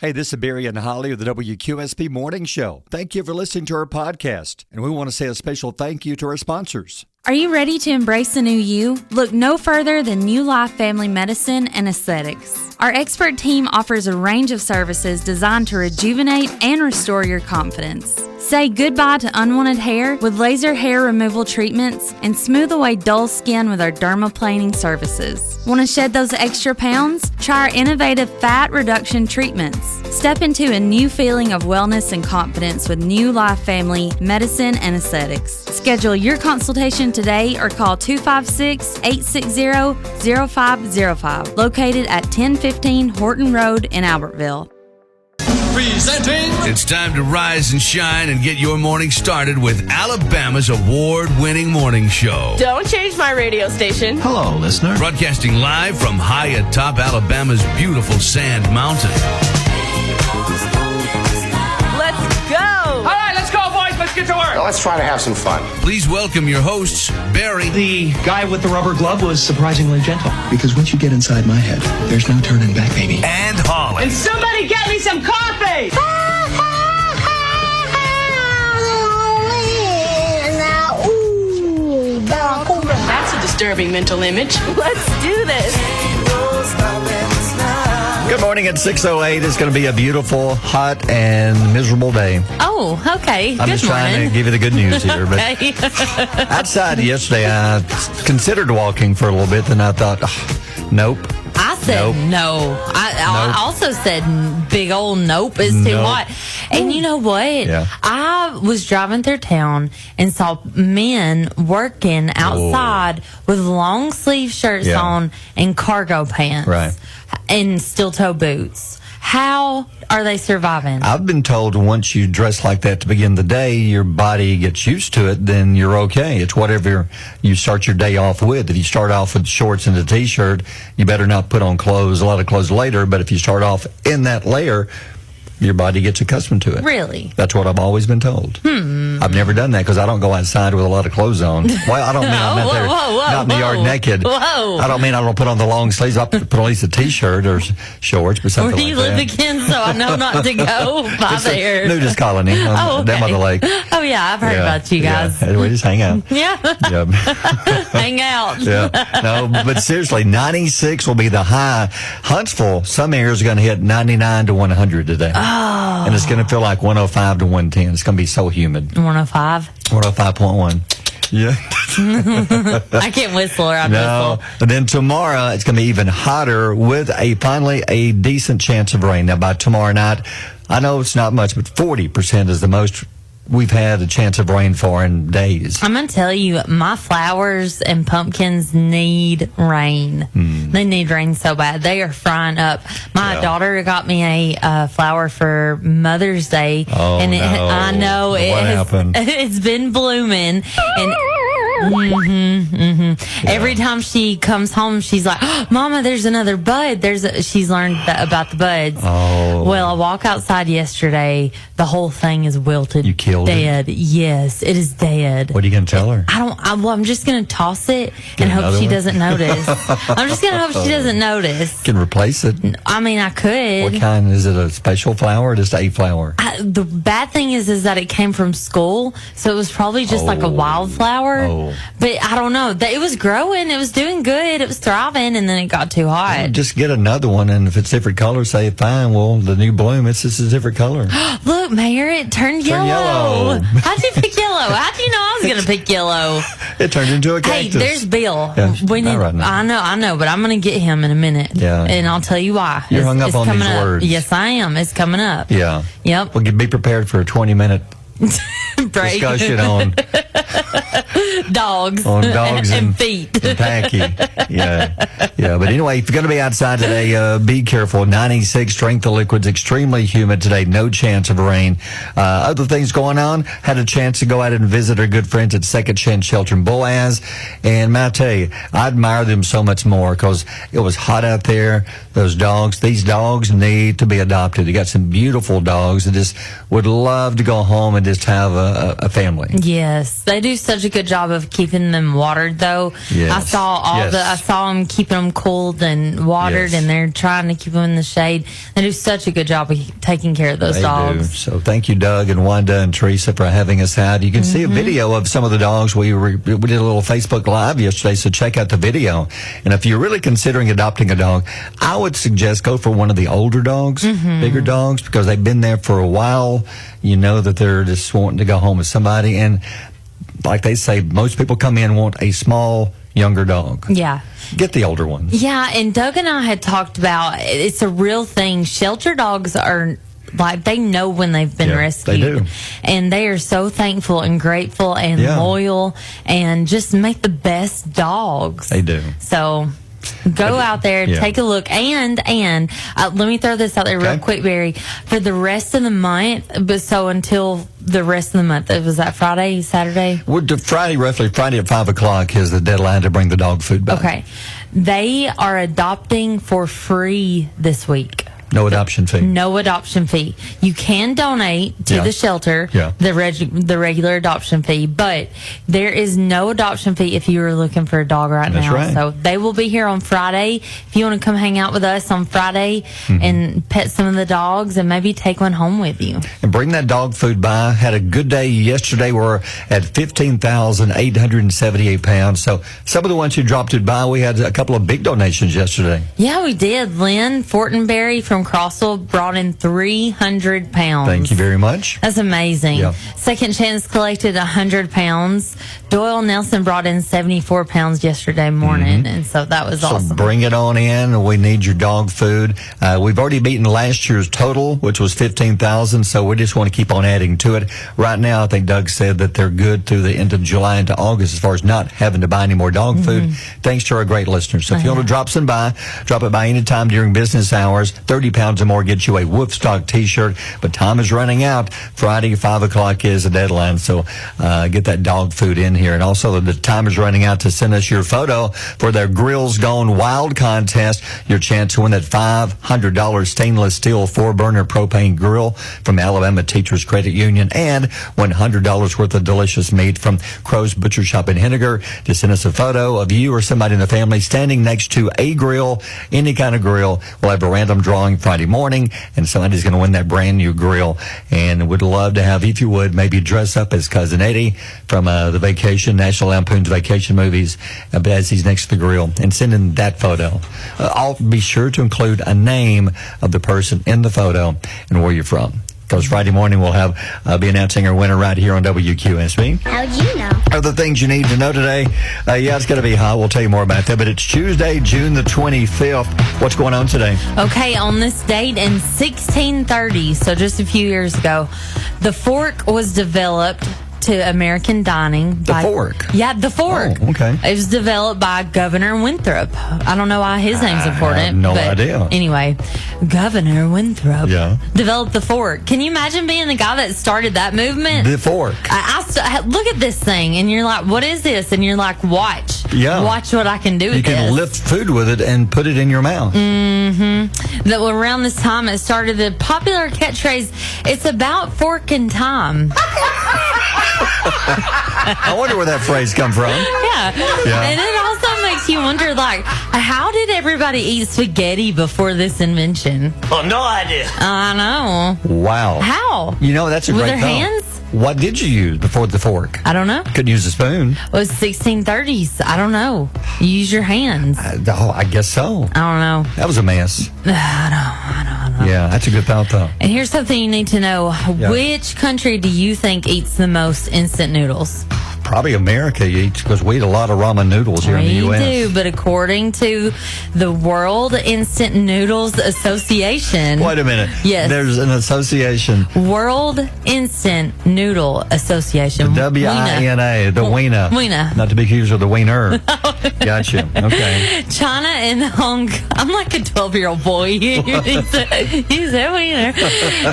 Hey, this is Barry and HollI of the WQSP Morning Show. Thank you for listening to our podcast. And we want to say a special thank you to our sponsors. Are you ready to embrace the new you? Look no further than New Life Family Medicine and Aesthetics. Our expert team offers a range of services designed to rejuvenate and restore your confidence. Say goodbye to unwanted hair with laser hair removal treatments and smooth away dull skin with our dermaplaning services. Want to shed those extra pounds? Try our innovative fat reduction treatments. Step into a new feeling of wellness and confidence with New Life Family Medicine and Aesthetics. Schedule your consultation today or call 256-860-0505, located at 1015 Horton Road in Albertville. Presenting. It's time to rise and shine and get your morning started with Alabama's award-winning morning show. Don't change my radio station. Hello, listener. Broadcasting live from high atop Alabama's beautiful Sand Mountain. Let's go. All right, let's go, boys. Let's get to work. Let's try to have some fun. Please welcome your hosts, Barry. The guy with the rubber glove was surprisingly gentle. Because once you get inside my head, there's no turning back, baby. And HollI. And somebody get me some coffee. That's a disturbing mental image. Let's do this. Good morning at 6:08. It's going to be a beautiful, hot, and miserable day. Oh, okay. I'm just trying to give you the good news here. But Okay. outside yesterday, I considered walking for a little bit, then I thought, nope. I said Nope. no. I Nope. also said big old nope is too Nope. hot. And you know what? Yeah. I was driving through town and saw men working outside with long sleeve shirts Yeah. on and cargo pants. Right. And steel toe boots. How are they surviving? I've been told once you dress like that to begin the day, your body gets used to it, then you're okay. It's whatever you start your day off with. If you start off with shorts and a t-shirt, you better not put on clothes, a lot of clothes later. But if you start off in that layer, your body gets accustomed to it. Really? That's what I've always been told. I've never done that because I don't go outside with a lot of clothes on. Well, I don't mean I'm not there, not in the yard naked. Whoa. I don't mean I don't put on the long sleeves. I put at least a t-shirt or shorts or something Where do you like live that. again? So I know not to go by It's there. a nudist colony down by the lake. Oh, yeah. I've heard about you guys. Yeah. We just hang out. Yeah. Yeah. Hang out. Yeah. No, but seriously, 96 will be the high. Huntsville, some areas are going to hit 99 to 100 today. Oh. And it's going to feel like 105 to 110. It's going to be so humid. 105. 105.1. Yeah. I can't whistle or I'd No. whistle. And then tomorrow, it's going to be even hotter with finally a decent chance of rain. Now, by tomorrow night, I know it's not much, but 40% is the most we've had a chance of rain for in days. I'm going to tell you, my flowers and pumpkins need rain. They need rain so bad. They are frying up. My daughter got me a flower for Mother's Day. Oh, and no. I know What it happened? It's been blooming. And every time she comes home, she's like, oh, Mama, there's another bud. She's learned about the buds. Oh. Well, I walk outside yesterday. The whole thing is wilted. You killed it? Dead. Yes, it is dead. What are you going to tell her? I'm just going to toss it Get and hope another she one? doesn't notice. I'm just going to hope she doesn't notice. Can replace it. I mean, I could. What kind? Is it a special flower or just a flower? The bad thing is that it came from school, so it was probably just like a wildflower. Oh. But I don't know. It was growing. It was doing good. It was thriving, and then it got too hot. Just get another one, and if it's different color, say fine. Well, the new bloom, it's just a different color. Look, Mayor, it turned Turned yellow. How'd you pick yellow? How'd you know I was going to pick yellow? It turned into a Hey, cactus. there's Bill. Yeah, We need. not right now. I know, but I'm going to get him in a minute. Yeah. And I'll tell you why. You're hung up on coming these up. words. Yes, I am. It's coming up. Yeah. Yep. Well, be prepared for a 20-minute Break. discussion on dogs. dogs and feet. and packy. Yeah. But anyway, if you're going to be outside today, be careful. 96 strength of liquids, extremely humid today. No chance of rain. Other things going on. Had a chance to go out and visit our good friends at Second Chance Shelter in Boaz, and may I tell you, I admire them so much more because it was hot out there. those dogs. These dogs need to be adopted. You got some beautiful dogs that just would love to go home and just have a family. Yes, they do such a good job of keeping them watered, though. Yes. I saw them keeping them cooled and watered, Yes. and they're trying to keep them in the shade. They do such a good job of taking care of those They dogs. do. So thank you, Doug and Wanda and Teresa, for having us out. You can see a video of some of the dogs. We did a little Facebook Live yesterday, so check out the video. And if you're really considering adopting a dog, I would suggest go for one of the older dogs, bigger dogs, because they've been there for a while. You know that they're just wanting to go home with somebody. And like they say, most people come in and want a small, younger dog. Yeah. Get the older ones. Yeah, and Doug and I had talked about it's a real thing. Shelter dogs are like, they know when they've been Yeah, rescued. they do. And they are so thankful and grateful and Yeah. loyal and just make the best dogs. They do. So go out there, Yeah. take a look, and let me throw this out there real Okay. quick, Barry. For the rest of the month, but so until the rest of the month, was that Friday, Saturday? Roughly Friday at 5 o'clock is the deadline to bring the dog food back. Okay. They are adopting for free this week. No adoption fee. No adoption fee. You can donate to Yeah. the shelter, Yeah. the regular adoption fee, but there is no adoption fee if you are looking for a dog right That's now. right. So they will be here on Friday. If you want to come hang out with us on Friday and pet some of the dogs and maybe take one home with you. And bring that dog food by. Had a good day yesterday. We're at 15,878 pounds. So some of the ones who dropped it by, we had a couple of big donations yesterday. Yeah, we did. Lynn Fortenberry from Crossville brought in 300 pounds. Thank you very much. That's amazing. Yeah. Second Chance collected 100 pounds. Doyle Nelson brought in 74 pounds yesterday morning, and so that was So awesome. bring it on in. We need your dog food. We've already beaten last year's total, which was 15,000. So we just want to keep on adding to it. Right now, I think Doug said that they're good through the end of July into August as far as not having to buy any more dog food, thanks to our great listeners. So if you want to drop it by anytime during business hours. 30 pounds or more gets you a Wolfstock t-shirt, but time is running out. Friday, 5 o'clock is the deadline, so get that dog food in here. And also, the time is running out to send us your photo for their Grills Gone Wild contest. Your chance to win that $500 stainless steel 4-burner propane grill from Alabama Teachers Credit Union and $100 worth of delicious meat from Crow's Butcher Shop in Henniger. Just send us a photo of you or somebody in the family standing next to a grill, any kind of grill. We'll have a random drawing Friday morning, and somebody's going to win that brand new grill. And would love to have, if you would, maybe dress up as Cousin Eddie from the Vacation, National Lampoon's Vacation movies, as he's next to the grill, and send in that photo. I'll be sure to include a name of the person in the photo and where you're from. Because Friday morning we'll be announcing our winner right here on WQSB. How'd you know? Other things you need to know today. It's going to be hot. We'll tell you more about that. But it's Tuesday, June the 25th. What's going on today? Okay, on this date in 1630, so just a few years ago, the fork was developed to American dining. The fork? Yeah, the fork. Oh, okay. It was developed by Governor Winthrop. I don't know why his name's important. have no but idea. Anyway, Governor Winthrop Yeah. developed the fork. Can you imagine being the guy that started that movement? The fork. Look at this thing, and you're like, what is this? And you're like, watch. Yeah. Watch what I can do with You can this. lift food with it and put it in your mouth. That around this time it started the popular catchphrase, it's about forking time. I wonder where that phrase come from. Yeah. And it also makes you wonder, like, how did everybody eat spaghetti before this invention? Oh, no idea. I know. Wow. How? You know, that's a With great their thought. hands? What did you use before the fork? I don't know. Couldn't use a spoon. It was 1630s. I don't know. You use your hands. I guess so. I don't know. That was a mess. I know. Yeah, that's a good thought, though. And here's something you need to know. Yeah. Which country do you think eats the most instant noodles? Probably America eats, because we eat a lot of ramen noodles here in the We U.S. do, but according to the World Instant Noodles Association. Wait a minute. Yes. There's an association. World Instant Noodle Association. W-I-N-A, the Wiener. Wiener. Not to be confused with the Wiener. Gotcha. Okay. China and Hong Kong. I'm like a 12-year-old boy. He's a wiener.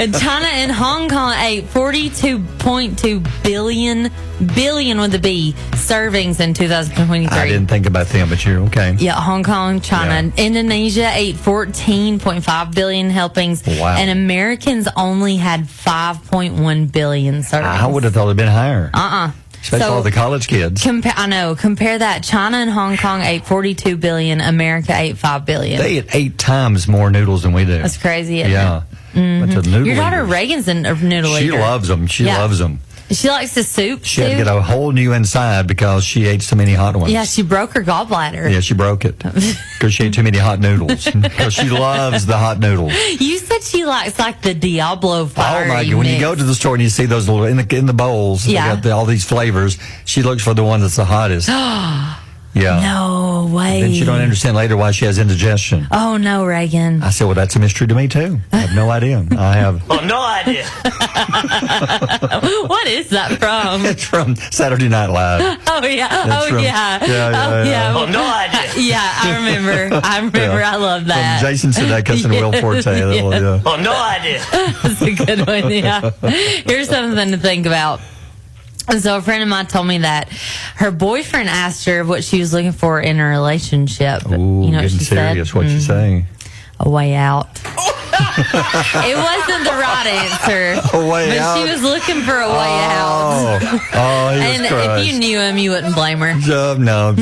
And China and Hong Kong ate 42.2 billion with a B, servings in 2023. I didn't think about them, but you're okay. Yeah, Hong Kong, China. Yeah. Indonesia ate 14.5 billion helpings. Wow. And Americans only had 5.1 billion servings. I would have thought it'd been higher. Especially So- all the college kids. I know. Compare that. China and Hong Kong ate 42 billion. America ate 5 billion. They eat 8 times more noodles than we do. That's crazy, isn't Yeah. Bunch of noodle Your daughter eaters. Reagan's a noodle She eater. loves them. She Yeah. loves them. She likes the soup, She had to too. get a whole new inside because she ate so many hot ones. Yeah, she broke her gallbladder. Yeah, she broke it because she ate too many hot noodles. Because she loves the hot noodles. You said she likes like the Diablo fiery Oh my God! When you mix. go to the store and you see those little in the bowls, Yeah. they got all these flavors. She looks for the one that's the hottest. Yeah. No way. Then she don't understand later why she has indigestion. Oh no, Reagan. I said, well, that's a mystery to me too. I have no idea. I have. Oh, no idea. What is that from? It's from Saturday Night Live. Oh yeah. That's Oh from- yeah. yeah, Oh yeah. Oh, no idea. Yeah, I remember. Yeah. I love that. From Jason Sudeikis and Will Forte. Yeah. Oh, no idea. That's a good one. Yeah. Here's something to think about. So a friend of mine told me that her boyfriend asked her what she was looking for in a relationship. Ooh, you know what getting she serious. said? What you say? A way out. It wasn't the right answer. A way but out? she was looking for a way out. Oh, he was And crushed. if you knew him, you wouldn't blame her. No,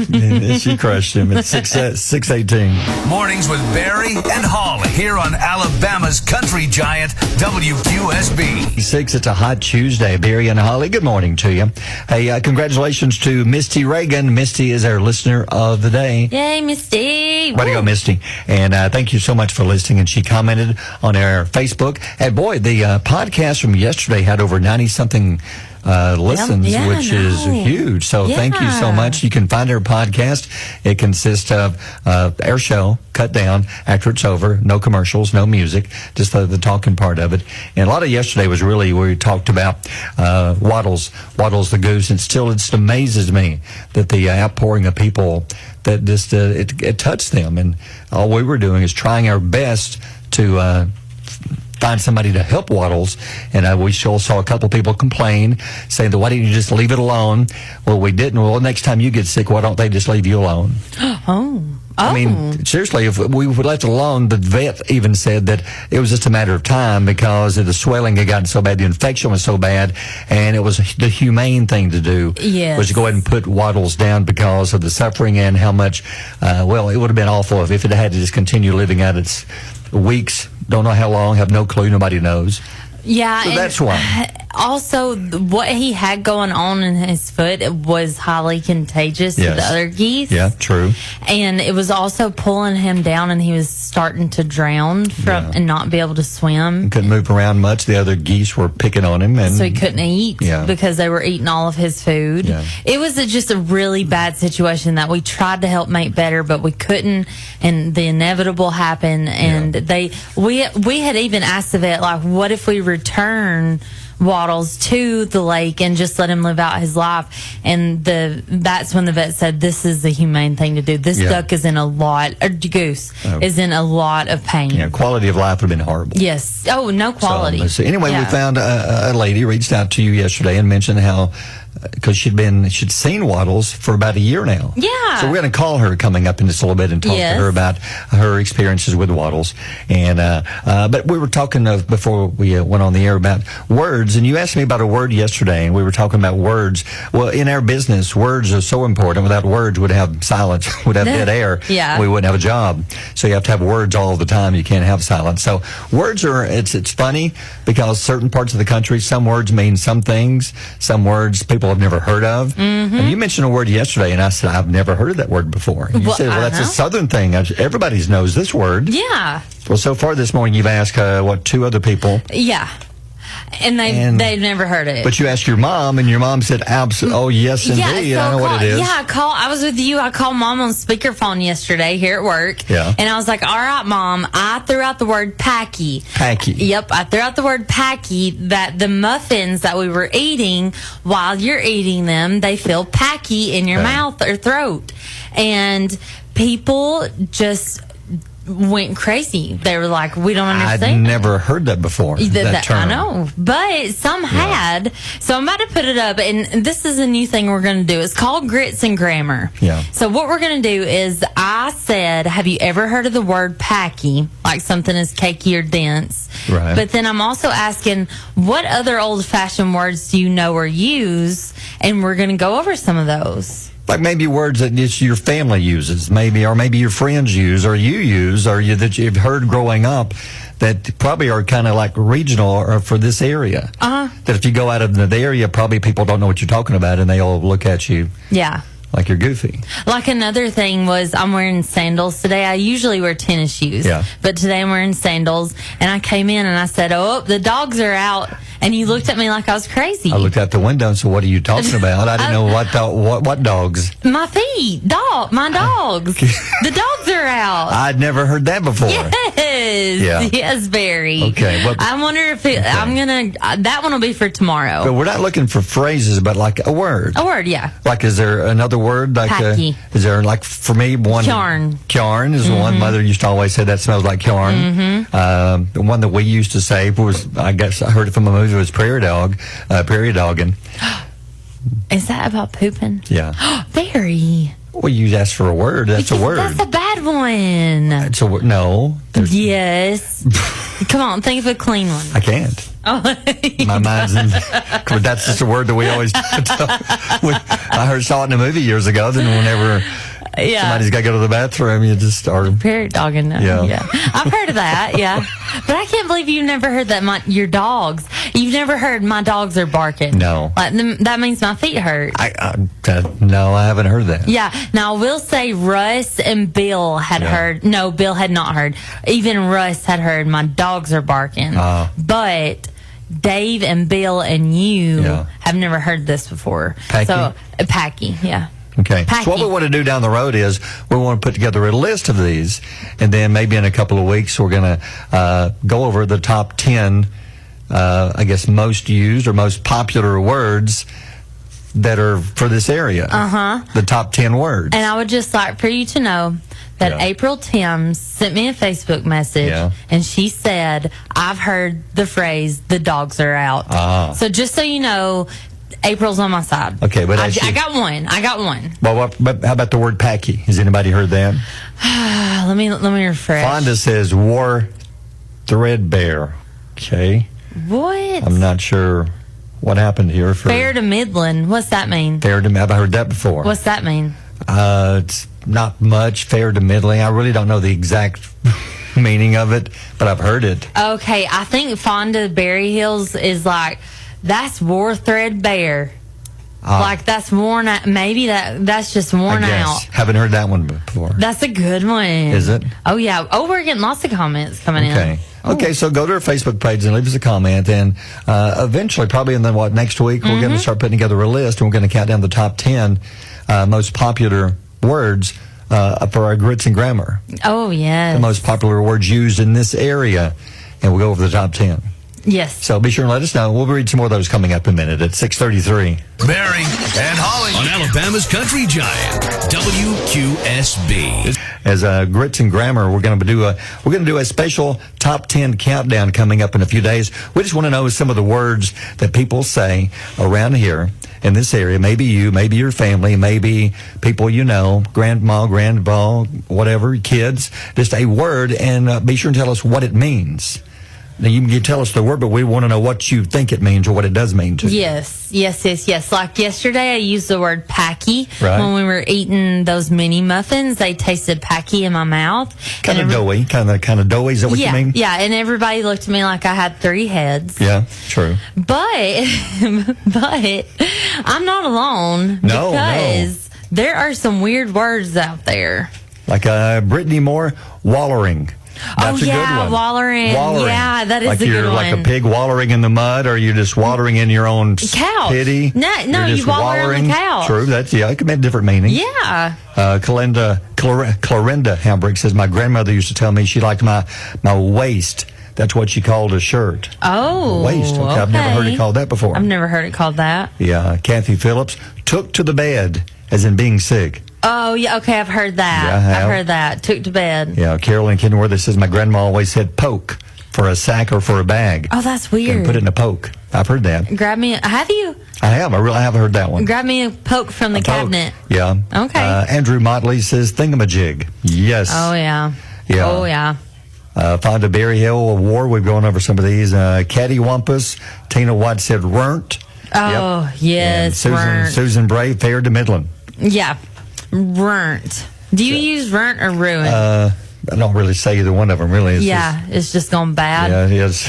she crushed him at 6:18. Mornings with Barry and Holly here on Alabama's country giant WQSB. 6, it's a hot Tuesday. Barry and Holly, good morning to you. Hey, congratulations to Misty Reagan. Misty is our listener of the day. Yay, Misty. Way to go, Misty. And thank you so much for listening. And she commented on our Facebook. And boy, the podcast from yesterday had over 90-something listens, Yeah, which I is know. huge. So thank you so Yeah. much. You can find our podcast. It consists of our show, cut down after it's over. No commercials, no music, just the talking part of it. And a lot of yesterday was really where we talked about Waddles the goose. And still, it amazes me that the outpouring of people that just it touched them. And all we were doing is trying our best to find somebody to help Waddles. And we still saw a couple people complain, saying that why didn't you just leave it alone? Well, we didn't. Well, next time you get sick, why don't they just leave you alone? Oh. I mean, seriously, if we were left alone, the vet even said that it was just a matter of time because the swelling had gotten so bad, the infection was so bad, and it was the humane thing to do Yes. was to go ahead and put Waddles down because of the suffering and how much, well, it would have been awful if it had to just continue living out its weeks, don't know how long, have no clue, nobody knows. Yeah, So and that's why. Also, what he had going on in his foot was highly contagious to Yes. the other geese. Yeah, true. And it was also pulling him down, and he was starting to drown Yeah. and not be able to swim. Couldn't move around much. The other geese were picking on him, and So he couldn't eat Yeah. because they were eating all of his food. Yeah. It was just a really bad situation that we tried to help make better, but we couldn't. And the inevitable happened. And we had even asked the vet, like, what if we return Waddles to the lake and just let him live out his life? And that's when the vet said, this is the humane thing to do. This Yeah. duck is in a lot, or goose is in a lot of pain. yeah, quality of life would have been horrible. Yes. Oh, no quality. So anyway, Yeah. we found a lady reached out to you yesterday and mentioned how because she'd seen Waddles for about a year now. Yeah. So we're going to call her coming up in just a little bit and talk Yes. to her about her experiences with Waddles. And but we were talking before we went on the air about words, and you asked me about a word yesterday, and we were talking about words. Well, in our business, words are so important. Without words, we'd have silence, we'd have dead air. Yeah. We wouldn't have a job. So you have to have words all the time. You can't have silence. So words are, it's funny because certain parts of the country, some words mean some things. Some words people have never heard of. Mm-hmm. And you mentioned a word yesterday, and I said, I've never heard of that word before. And you Well, said, well, that's a uh-huh. Southern thing. Everybody knows this word. Yeah. Well, so far this morning, you've asked, two other people. Yeah. And they've never heard of it. But you asked your mom, and your mom said, oh, yes, indeed. I know what it is. Yeah, I was with you. I called Mom on speakerphone yesterday here at work. Yeah. And I was like, all right, Mom, I threw out the word packy. Packy. Yep, I threw out the word packy, that the muffins that we were eating, while you're eating them, they feel packy in your Okay. mouth or throat. And people just went crazy. They were like, we don't I'd understand. never heard that before. That term. I know, but some had. So I'm about to put it up, and this is a new thing we're going to do. It's called Grits and Grammar. Yeah. So what we're going to do is, I said, have you ever heard of the word packy? Like something is cakey or dense. Right. But then I'm also asking, what other old-fashioned words do you know or use? And we're going to go over some of those. Like maybe words that just your family uses, or maybe your friends use, or you use, that you've heard growing up, that probably are kind of like regional or for this area. That if you go out of the area, probably people don't know what you're talking about, and they all look at you. Yeah. Like you're goofy. Like another thing was, I'm wearing sandals today. I usually wear tennis shoes. Yeah. But today I'm wearing sandals. And I came in and I said, oh, the dogs are out. And you looked at me like I was crazy. I looked out the window and said, what are you talking about? I didn't know what dogs. My feet. My dogs. The dogs are out. I'd never heard that before. Yes. Yeah. Yes, Barry. Okay. Well, I wonder if I'm going to, that one will be for tomorrow. But we're not looking for phrases, but like a word. A word, yeah. Like, is there another word? Like, Packy. Is there, like, for me, one? Yarn. Yarn is one. Mother used to always say that smells like yarn. The one that we used to say was, I guess I heard it from a movie, was prairie dogging. Is that about pooping? Yeah. Barry. Well, you asked for a word. That's a word. That's a bad one. It's a word. No. Yes. Come on, think of a clean one. I can't. Oh, My mind's in. That's just a word that we always. I saw it in a movie years ago. Then whenever somebody's got to go to the bathroom, you just start. Prairie dogging. Yeah. I've heard of that. Yeah, but I can't believe you've never heard that. Your dogs. You've never heard my dogs are barking. No. Like, that means my feet hurt. No, I haven't heard that. Yeah. Now I will say Russ and Bill had heard. No, Bill had not heard. Even Russ had heard my dogs are barking. But Dave and Bill and you have never heard this before. Packy? So packy, yeah. Okay. Packy. So what we want to do down the road is we want to put together a list of these, and then maybe in a couple of weeks we're going to go over the top 10, I guess, most used or most popular words that are for this area. The top 10 words. And I would just like for you to know that April Timms sent me a Facebook message, and she said, I've heard the phrase, the dogs are out. So just so you know, April's on my side. Okay, but I got one. Well, but how about the word packy? Has anybody heard that? let me refresh. Fonda says wore threadbare. Okay. What? I'm not sure what happened here. Fair to Midland. What's that mean? Fair to I've heard that before. What's that mean? It's not much. Fair to middling. I really don't know the exact meaning of it, but I've heard it. Okay, I think Fonda Berry Hills is like, that's war threadbare. Like that's worn out. Maybe that's just worn out. Haven't heard that one before. That's a good one. Is it? Oh yeah. Oh, we're getting lots of comments coming in. Okay, so go to our Facebook page and leave us a comment, and eventually, probably in the next week, we're going to start putting together a list, and we're going to count down the top 10 most popular words for our grits and grammar. Oh yes. The most popular words used in this area, and we'll go over the top 10. Yes. So be sure and let us know. We'll read some more of those coming up in a minute at 6:33. Barry and HollI on Alabama's Country Giant, WQSB. As grits and grammar, we're going to do a special top 10 countdown coming up in a few days. We just want to know some of the words that people say around here in this area. Maybe you, maybe your family, maybe people you know, grandma, grandpa, whatever, kids. Just a word, and be sure and tell us what it means. Now, you can tell us the word, but we want to know what you think it means or what it does mean to you. Yes. Like yesterday, I used the word packy. Right. When we were eating those mini muffins, they tasted packy in my mouth. Kind of doughy. Kind of doughy. Is that what you mean? Yeah, and everybody looked at me like I had 3 heads. Yeah, true. But I'm not alone. No. Because there are some weird words out there. Like Brittany Moore, wallering. That's a good one. Wallering. Yeah, that is a good one. Like a pig wallering in the mud, or you're just wallering in your own couch. pity. No, you waller on the couch. True, it could make different meanings. Yeah. Clorinda Hambrick says, my grandmother used to tell me she liked my waist. That's what she called a shirt. Oh, waist. Okay. I've never heard it called that before. I've never heard it called that. Yeah. Kathy Phillips, took to the bed, as in being sick. Oh, yeah. Okay, I've heard that. Yeah, I have. I've heard that. Took to bed. Yeah, Carolyn Kenworth says my grandma always said poke for a sack or for a bag. Oh, that's And weird. put it in a poke. I've heard that. Grab me. Have you? I have. I really have heard that one. Grab me a poke from the A poke. cabinet. Yeah. Okay. Andrew Motley says thingamajig. Yes. Oh, yeah. Yeah. Oh, yeah. Fonda Berryhill Award. We've gone over some of these. Cattywampus. Tina Watt said rent. Oh, And yes. Rent. Susan Bray, fair to Midland. Yeah. Rent. Do you use rent or ruin? I don't really say either one of them, really. It's yeah, it's just gone bad. Yeah, it is.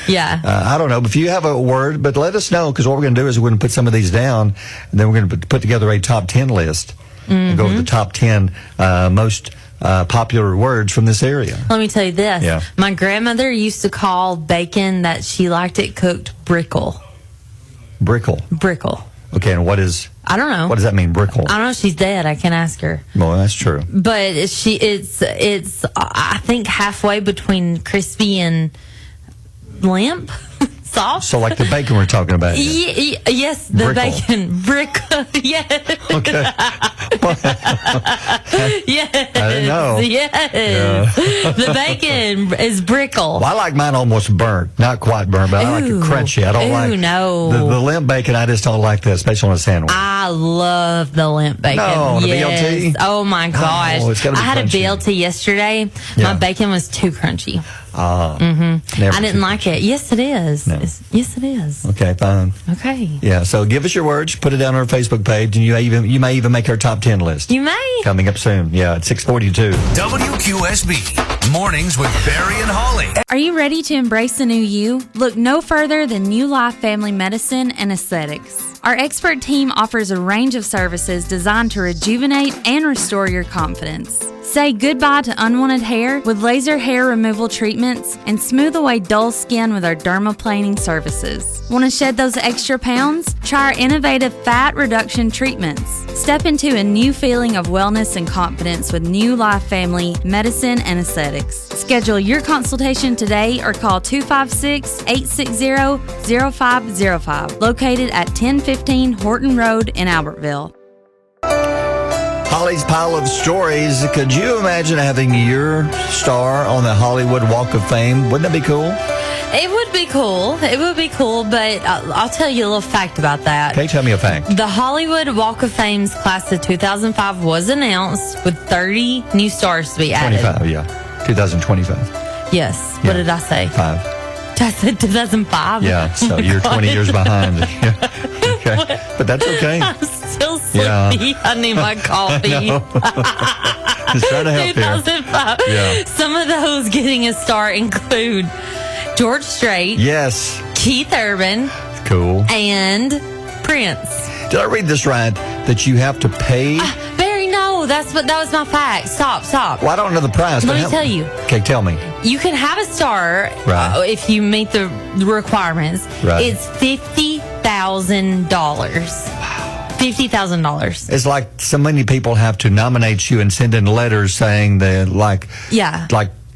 Yeah. I don't know. But if you have a word, but let us know, because what we're going to do is we're going to put some of these down, and then we're going to put together a top 10 list and go over the top 10 most popular words from this area. Let me tell you this. Yeah. My grandmother used to call bacon that she liked it cooked brickle. Brickle. Brickle. Okay, and what does I don't know. that mean, brickle? I don't know. She's dead. I can ask her. Well, that's true. But it's I think halfway between crispy and limp, soft. So like the bacon we're talking about. Yes, the Brickle. bacon brick. Yes. Okay. Yes. I didn't know. Yes. The bacon is brickle. Well, I like mine almost burnt. Not quite burnt, but I like it Ooh. crunchy. I don't Ooh, like no. the limp bacon. I just don't like that, especially on a sandwich. I love the limp bacon. No, on a yes. BLT? Oh my gosh. it's gotta be I had crunchy. a BLT yesterday. Yeah. My bacon was too crunchy. Never I didn't like it. Yes, it is. No. Yes, it is. Okay, fine. Okay. Yeah, so give us your words, put it down on our Facebook page, and you may even make our top 10 list. You may. Coming up soon. Yeah, at 6:42. WQSB Mornings with Barry and Holly. Are you ready to embrace a new you? Look no further than New Life Family Medicine and Aesthetics. Our expert team offers a range of services designed to rejuvenate and restore your confidence. Say goodbye to unwanted hair with laser hair removal treatments and smooth away dull skin with our dermaplaning services. Want to shed those extra pounds? Try our innovative fat reduction treatments. Step into a new feeling of wellness and confidence with New Life Family Medicine and Aesthetics. Schedule your consultation today or call 256-860-0505, located at 1015 Horton Road in Albertville. Holly's Pile of Stories. Could you imagine having your star on the Hollywood Walk of Fame? Wouldn't that be cool? It would be cool. It would be cool, but I'll tell you a little fact about that. Okay, tell me a fact. The Hollywood Walk of Fame's class of 2005 was announced with 30 new stars to be added. 25, yeah. 2025. Yes. Yeah. What did I say? 5. I said 2005? Yeah, so Oh my you're God. 20 years behind. Yeah. Okay. But that's okay. I'm still sleepy. Yeah. I need my coffee. Just trying to help here. 2005. Yeah. Some of those getting a star include George Strait, Yes. Keith Urban, Cool. and Prince. Did I read this right? That you have to pay? Barry, no, that was my fact. Stop. Well, I don't know the price. Let but me how- tell you. Okay, tell me. You can have a star Right. if you meet the requirements. Right. It's $50,000. $50,000. It's like so many people have to nominate you and send in letters saying that, like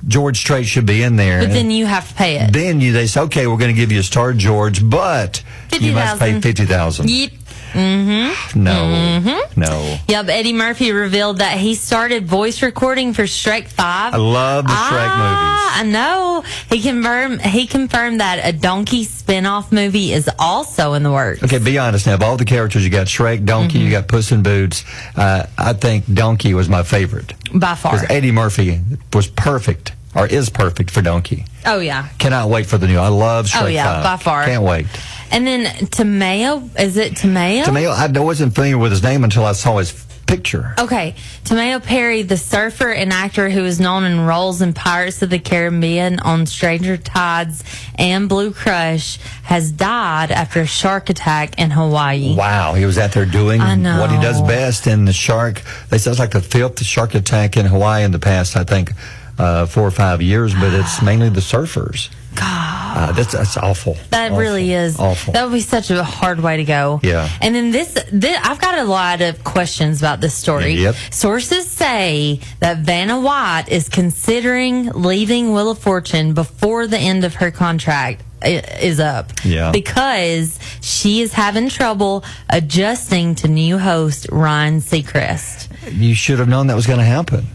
George Strait should be in there. But then you have to pay it. Then they say, okay, we're going to give you a star, George, but you must pay $50,000. Yep. No. Yep, Eddie Murphy revealed that he started voice recording for Shrek 5. I love the Shrek movies. I know. He confirmed that a Donkey spin-off movie is also in the works. Okay, be honest now. Of all the characters, you got Shrek, Donkey, you got Puss in Boots. I think Donkey was my favorite. By far. Because Eddie Murphy was perfect, or is perfect for Donkey. Oh, yeah. Cannot wait for the new. I love Shrek 5. Oh, yeah, by far. Can't wait. And then Tamayo, is it Tamayo? Tamayo, I wasn't familiar with his name until I saw his picture. Okay, Tamayo Perry, the surfer and actor who is known in roles in Pirates of the Caribbean, On Stranger Tides, and Blue Crush, has died after a shark attack in Hawaii. Wow, he was out there doing I know. what he does best. And the shark, they said it's like the 5th shark attack in Hawaii in the past, I think, 4 or 5 years, but it's mainly the surfers. God. That's awful. That Awful. really is. Awful. That would be such a hard way to go. Yeah. And then this, I've got a lot of questions about this story. Yep. Sources say that Vanna White is considering leaving Wheel of Fortune before the end of her contract. is up. Yeah. Because she is having trouble adjusting to new host Ryan Seacrest. You should have known that was going to happen.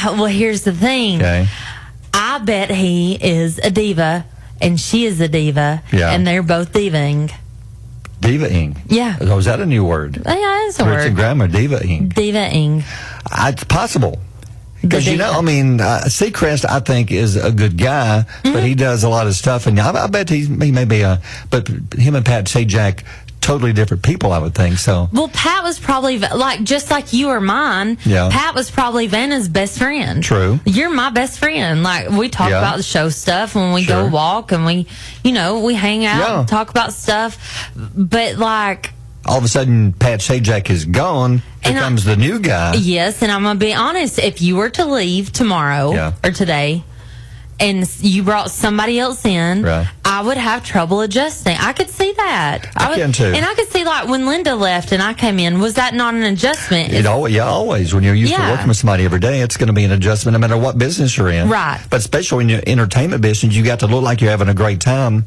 Well, here's the thing. Okay. I bet he is a diva and she is a diva. Yeah. And they're both divaing. Diva-ing. Yeah. Oh, is that a new word? Yeah, it's a Rich and word. grammar, diva-ing. Divaing. It's possible. Because, The you know, diva. I mean, Seacrest, I think, is a good guy, but he does a lot of stuff. And I bet he may be but him and Pat Sajak, totally different people, I would think. So, Well, Pat was probably, just like you or mine, Yeah. Pat was probably Vanna's best friend. True. You're my best friend. Like, we talk Yeah. about the show stuff when we go Sure. walk and we hang out Yeah. and talk about stuff. But, like, all of a sudden, Pat Sajak is gone. Here And comes the new guy. yes, and I'm going to be honest, if you were to leave tomorrow Yeah. or today and you brought somebody else in, Right. I would have trouble adjusting. I could see that. I can too. And I could see, like, when Linda left and I came in, was that not an adjustment? Always. When you're used to Yeah. working with somebody every day, it's going to be an adjustment no matter what business you're in. Right. But especially in your entertainment business, you got to look like you're having a great time.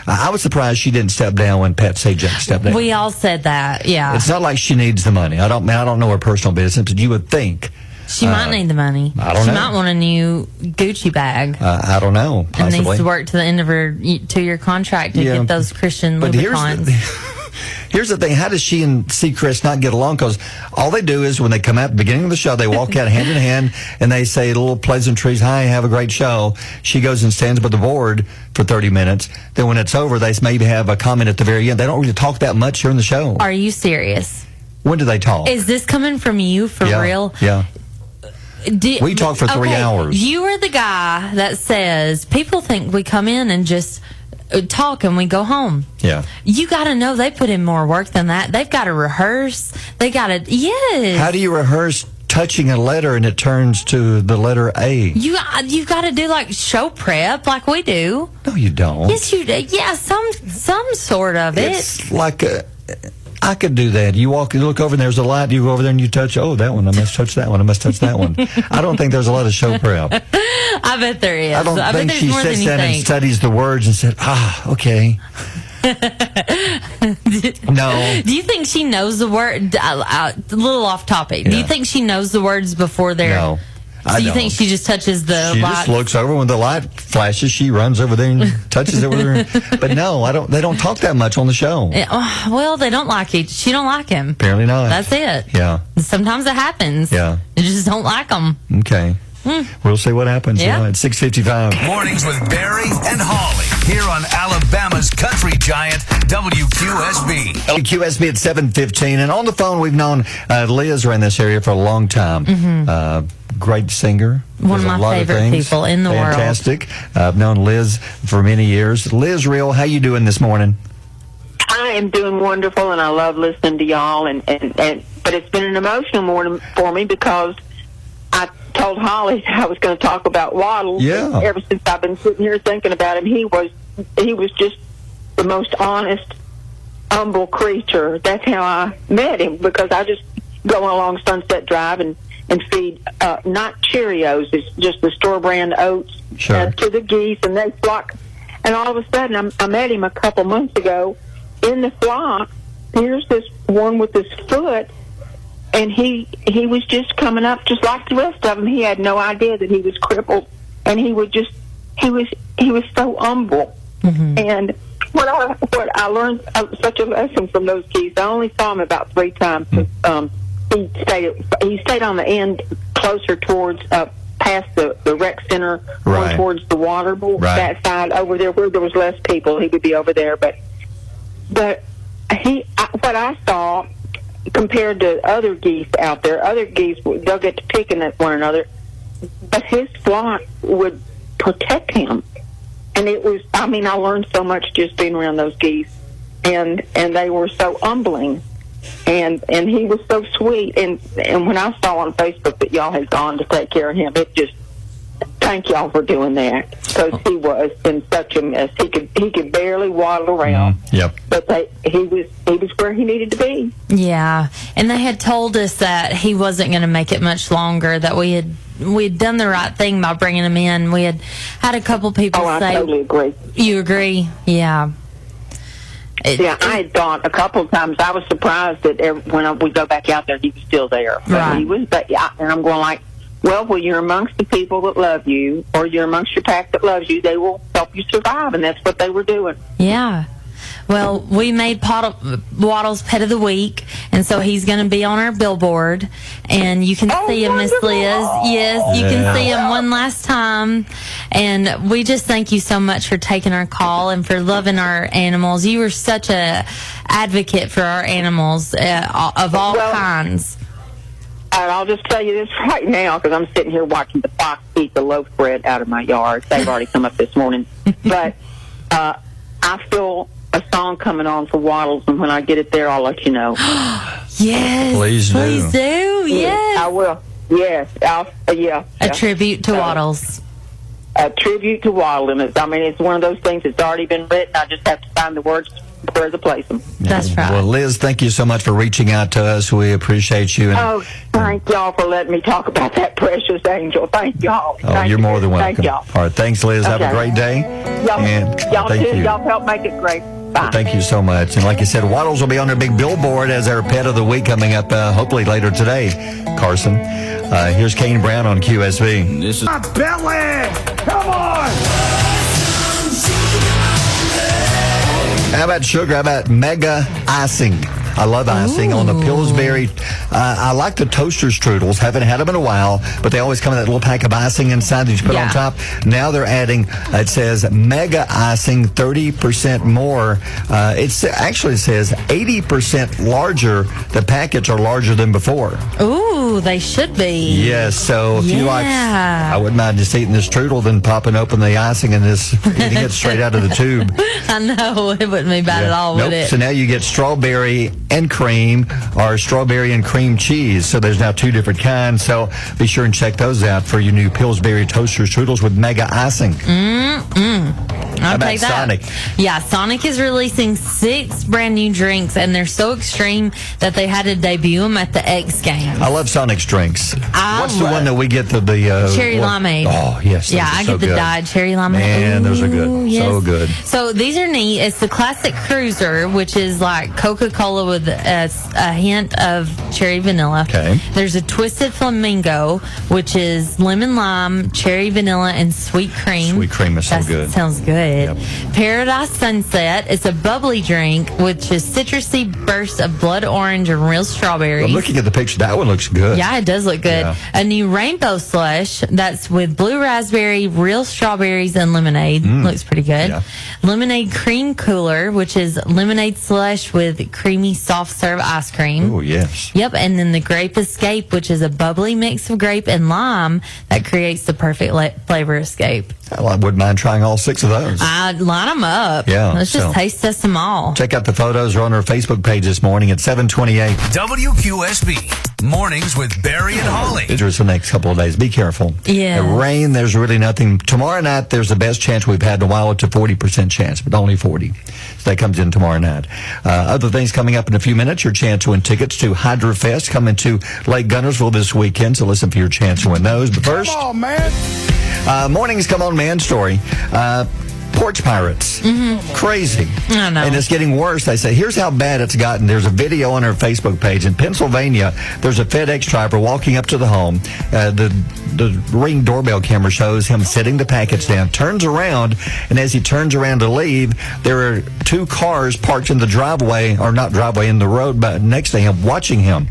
I was surprised she didn't step down when Pat Sajak stepped down. We all said that, yeah. It's not like she needs the money. I don't know her personal business, but you would think. She might need the money. I don't she know. might want a new Gucci bag. I don't know. And Possibly. needs to work to the end of her 2-year contract to Yeah. get those Christian But Louboutins. here's the thing. How does she and Seacrest not get along? Because all they do is when they come out at the beginning of the show, they walk out hand in hand and they say little pleasantries. Hi, have a great show. She goes and stands by the board for 30 minutes. Then when it's over, they maybe have a comment at the very end. They don't really talk that much during the show. Are you serious? When do they talk? Is this coming from you for yeah, real? Yeah. We talk for 3 hours. You are the guy that says people think we come in and just talk and we go home. Yeah. You got to know they put in more work than that. They've got to rehearse. They got to, yes. How do you rehearse touching a letter and it turns to the letter A? You got to do like show prep like we do. No, you don't. Yes, you do. Yeah, some sort of it. It's like I could do that. You look over and there's a light. You go over there and you touch. Oh, that one. I must touch that one. I must touch that one. I don't think there's a lot of show prep. I bet there is. I don't bet think there's she more than sits you down and think. studies the words and said, okay. No. Do you think she knows the word? A little off topic. Do you Yeah. think she knows the words before they're? No. So you think she just touches the She light? just looks over when the light flashes. She runs over there and touches it with her. But no, I don't. They don't talk that much on the show. Well, they don't like it. She don't like him. Apparently not. That's it. Yeah. Sometimes it happens. Yeah. You just don't like them. Okay. We'll see what happens. Yeah. At 6:55. Mornings with Barry and Holly here on Alabama's country giant WQSB. QSB at 7:15, and on the phone we've known Liz around this area for a long time. Great singer. One of Does a my lot of favorite things. people in the world. Fantastic. I've known Liz for many years. Liz, real, how you doing this morning? I am doing wonderful, and I love listening to y'all. But it's been an emotional morning for me because I told Holly I was going to talk about Waddles. Yeah. Ever since I've been sitting here thinking about him, he was just the most honest, humble creature. That's how I met him, because I just go along Sunset Drive and feed not Cheerios, it's just the store brand oats Sure. to the geese, and they flock. And all of a sudden, I met him a couple months ago in the flock. Here's this one with his foot, and he was just coming up just like the rest of them. He had no idea that he was crippled, and he was so humble. And what I learned such a lesson from those geese. I only saw him about 3 times. He stayed on the end closer towards past the rec center, Right. going towards the water bowl, Right. that side over there where there was less people. He would be over there, but what I saw compared to other geese out there, other geese they'll get to picking at one another, but his flock would protect him. And it was, I learned so much just being around those geese, and they were so humbling, and he was so sweet. And when I saw on Facebook that y'all had gone to take care of him, it just thank y'all for doing that, because he was in such a mess. He could barely waddle around. Yep. But he was where he needed to be. Yeah, and they had told us that he wasn't going to make it much longer. That we had done the right thing by bringing him in. We had a couple people say. I totally agree. You agree? Yeah. I had thought a couple of times. I was surprised that when we go back out there, he was still there. But right. He was, and I'm going like, well, you're amongst the people that love you, or you're amongst your pack that loves you. They will help you survive, and that's what they were doing. Yeah. Well, we made Waddles Pet of the Week, and so he's going to be on our billboard, and you can see him, Miss Liz. Yes, you can see him one last time, and we just thank you so much for taking our call and for loving our animals. You were such a advocate for our animals of all kinds. And I'll just tell you this right now, because I'm sitting here watching the fox eat the loaf bread out of my yard. They've already come up this morning. But I feel a song coming on for Waddles, and when I get it there, I'll let you know. Yes. Please do. Please do. Yes. I will. Yes. A tribute to Waddles. A tribute to Waddles. It's one of those things that's already been written. I just have to find the words where to place them. That's right. Well, Liz, thank you so much for reaching out to us. We appreciate you. Thank y'all for letting me talk about that precious angel. Thank y'all. You're more than welcome. Thank y'all. All right, thanks, Liz. Have a great day. Y'all thank too. you. Y'all help make it great. Bye. Thank you so much. And like you said, Waddles will be on their big billboard as our pet of the week coming up, hopefully later today, Carson. Here's Kane Brown on QSV. This is Belly! Come on! How about sugar? How about mega icing? I love icing on the Pillsbury. I like the toaster strudels. Haven't had them in a while, but they always come in that little pack of icing inside that you put on top. Now they're adding, it says mega icing, 30% more. It actually says 80% larger. The packets are larger than before. Ooh, they should be. Yes, so if you like, I wouldn't mind just eating this strudel, then popping open the icing and just eating it straight out of the tube. I know, it wouldn't be bad at all, would it? So now you get strawberry and cream, or strawberry and cream cheese. So there's now two different kinds. So be sure and check those out for your new Pillsbury toaster strudels with mega icing. How about take that. Sonic? Yeah, Sonic is releasing 6 brand new drinks, and they're so extreme that they had to debut them at the X Games. I love Sonic's drinks. What's the one that we get the cherry limeade? Oh yes, yeah, I get the dyed cherry limeade. Man, those are good. Yes. So good. So these are neat. It's the classic cruiser, which is like Coca-Cola with a hint of cherry vanilla. Okay. There's a twisted flamingo, which is lemon lime, cherry vanilla, and sweet cream. Sweet cream is so good. Sounds good. Yep. Paradise Sunset. It's a bubbly drink, which is citrusy bursts of blood orange and real strawberries. I'm looking at the picture. That one looks good. Yeah, it does look good. Yeah. A new rainbow slush that's with blue raspberry, real strawberries, and lemonade. Looks pretty good. Yeah. Lemonade cream cooler, which is lemonade slush with creamy soft serve ice cream. Oh yes. Yep, and then the grape escape, which is a bubbly mix of grape and lime that creates the perfect flavor escape. I wouldn't mind trying all 6 of those. I'd line them up. Yeah, Let's just taste test them all. Check out the photos. Are on our Facebook page this morning at 7:28. WQSB Mornings with Barry and Holly. Dangerous the next couple of days. Be careful. Yeah. The rain, there's really nothing. Tomorrow night, there's the best chance we've had in a while. It's a 40% chance, but only 40. So that comes in tomorrow night. Other things coming up in a few minutes. Your chance to win tickets to Hydra Fest coming to Lake Gunnersville this weekend. So listen for your chance to win those. But first, Come on, man. morning's Come On Man story. Porch pirates. Crazy. I know. And it's getting worse. They say, here's how bad it's gotten. There's a video on our Facebook page. In Pennsylvania, there's a FedEx driver walking up to the home. The Ring doorbell camera shows him setting the package down, turns around, and as he turns around to leave, there are 2 cars parked in the driveway, or not driveway, in the road but next to him, watching him.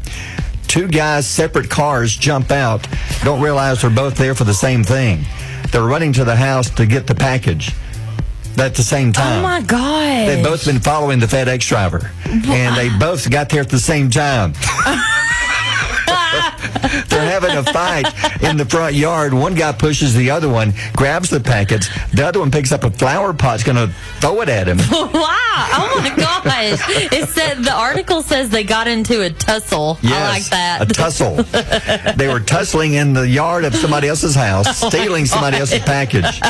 2 guys, separate cars, jump out, don't realize they're both there for the same thing. They're running to the house to get the package at the same time. Oh, my God. They've both been following the FedEx driver, and they both got there at the same time. They're having a fight in the front yard. One guy pushes the other one, grabs the package. The other one picks up a flower pot, is going to throw it at him. Wow. Oh, my gosh. It said, the article says they got into a tussle. Yes, I like that. a tussle. They were tussling in the yard of somebody else's house, stealing somebody else's package.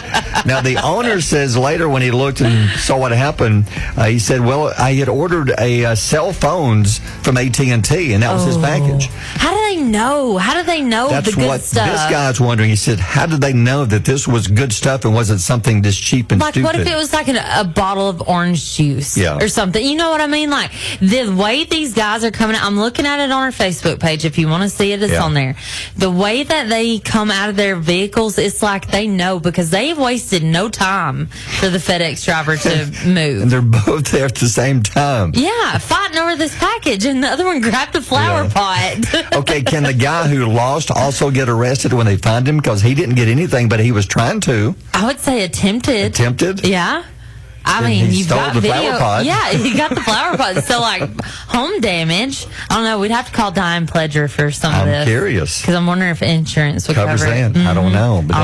Now, the owner says later when he looked and saw what happened, he said, well, I had ordered a cell phones from AT&T, and that was his package. How do they know? How do they know That's the good what stuff? this guy's wondering. He said, how did they know that this was good stuff and wasn't something this cheap and like, stupid? what if it was like a bottle of orange juice Yeah. or something? You know what I mean? Like, the way these guys are coming out, I'm looking at it on our Facebook page. If you want to see it, it's on there. The way that they come out of their vehicles, it's like they know, because they've wasted no time for the FedEx driver to move. And they're both there at the same time. Yeah, fighting over this package, and the other one grabbed the flower pot. Okay, can the guy who lost also get arrested when they find him? Because he didn't get anything, but he was trying to. I would say attempted. Attempted? Yeah. I And mean, he you've stole got the video. flower pot. Yeah, you got the flower pot. So, like, home damage. I don't know. We'd have to call Dime Pledger for some of this. I'm curious. Because I'm wondering if insurance would Covers cover it. that. I don't know. But I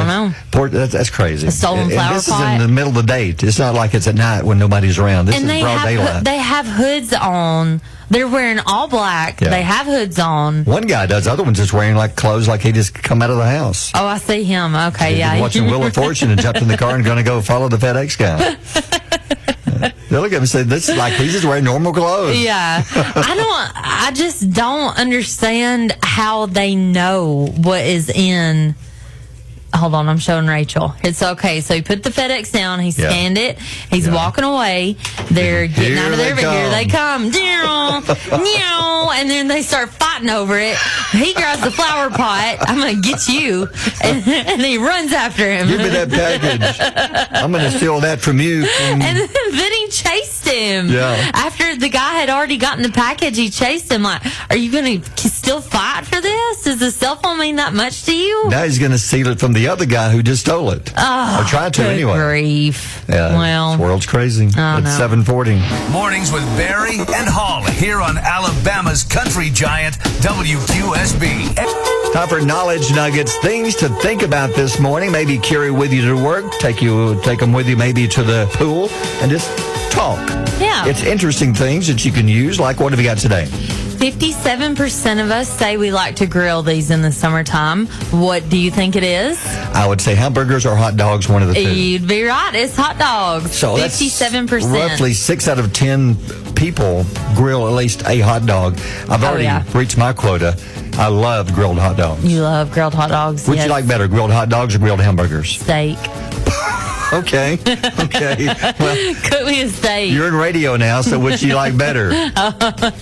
don't know. That's crazy. A stolen And flower this pot. is in the middle of the day. It's not like it's at night when nobody's around. This And is they broad daylight. they have hoods on. They're wearing all black. Yeah. They have hoods on. One guy does. The other one's just wearing like cloths like he just come out of the house. Oh, I see him. Okay, He's yeah. watching Wheel of Fortune and jumped in the car and going to go follow the FedEx guy. They look at him and say, "This is like he's just wearing normal clothes." Yeah. I just don't understand how they know what is in. Hold on, I'm showing Rachel. It's okay. So he put the FedEx down. He scanned it. He's walking away. They're getting out of there, but here they come. And then they start fighting over it. He grabs the flower pot. I'm going to get you. And he runs after him. Give me that package. I'm going to steal that from you. And then he chased him. Yeah. After the guy had already gotten the package, he chased him like, are you going to still fight for this? Does the cell phone mean that much to you? Now he's going to steal it from the other guy who just stole it. Or tried to Good anyway. Grief. Yeah, Well, this world's crazy. It's no. 7:40. Mornings with Barry and HollI here on Alabama's country giant WQSB. Time for knowledge nuggets, things to think about this morning. Maybe carry with you to work, take them with you maybe to the pool, and just talk. Yeah. It's interesting things that you can use. Like, what have we got today? 57% of us say we like to grill these in the summertime. What do you think it is? I would say hamburgers or hot dogs, one of the two. You'd be right. It's hot dogs. So 57%. That's roughly 6 out of 10 people grill at least a hot dog. I've already reached my quota. I love grilled hot dogs. You love grilled hot dogs. Would you like better, grilled hot dogs or grilled hamburgers? Steak. Okay. Well, Cook me a steak. you're in radio now, so which you like better?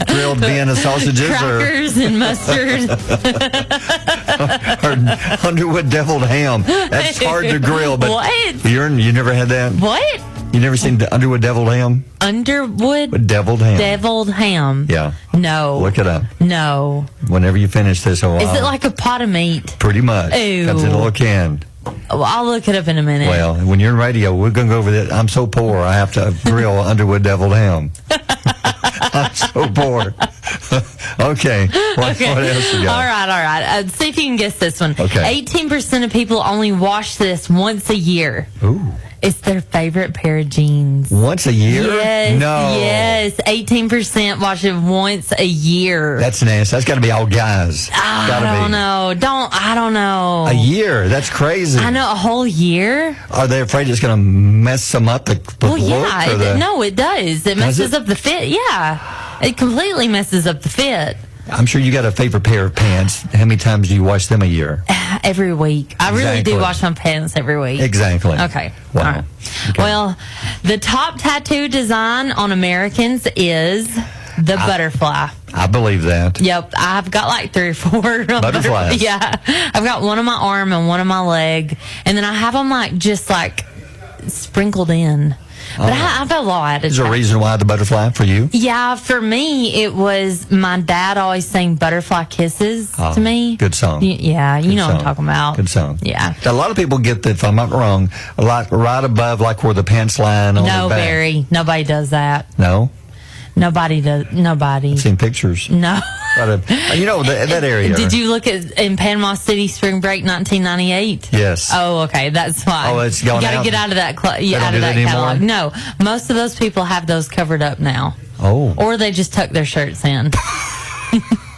Grilled Vienna sausages Crackers and mustard. or Underwood deviled ham? That's hard to grill, but What? you never had that? What? You never seen the Underwood deviled ham? Underwood Deviled ham. deviled ham. Yeah. No. Look it up. No. Whenever you finish this, Is it like a pot of meat? pretty much. Ew. Comes in a little can. Well, I'll look it up in a minute. Well, when you're in radio, we're going to go over that. I'm so poor, I have to grill Underwood deviled ham. I'm so poor. Okay. What else you got? All right. See if you can guess this one. Okay. 18% of people only wash this once a year. Ooh. It's their favorite pair of jeans. Once a year? Yes. No. Yes. 18% wash it once a year. That's nasty. That's got to be all guys. I don't know. I don't know. A year? That's crazy. I know, a whole year? Are they afraid it's going to mess them up? The Well, look yeah. or the... No, it does. It messes it? up the fit. Yeah. It completely messes up the fit. I'm sure you got a favorite pair of pants. How many times do you wash them a year? Every week. I really Exactly. do wash my pants every week. Exactly. Okay. Wow. All right. Okay. Well, the top tattoo design on Americans is the butterfly. I believe that. Yep. I've got like 3 or 4 Butterflies. Yeah. I've got one on my arm and one on my leg. And then I have them just sprinkled in. But I've got a lot. Is there a reason why the butterfly for you? Yeah, for me, it was my dad always sang Butterfly Kisses to me. Good song. Yeah, you Good know what I'm song. talking about. Good song. Yeah. A lot of people get that, if I'm not wrong, a lot right above like where the pants line on No, the back. Barry. Nobody does that. No? Nobody does. Nobody. I've seen pictures. No. That area. Did you look at in Panama City Spring Break 1998? Yes. Oh, okay, that's why. Oh, it's gone You got out? to get out of that don't out do of that that catalog. anymore? No, most of those people have those covered up now. Oh. Or they just tuck their shirts in.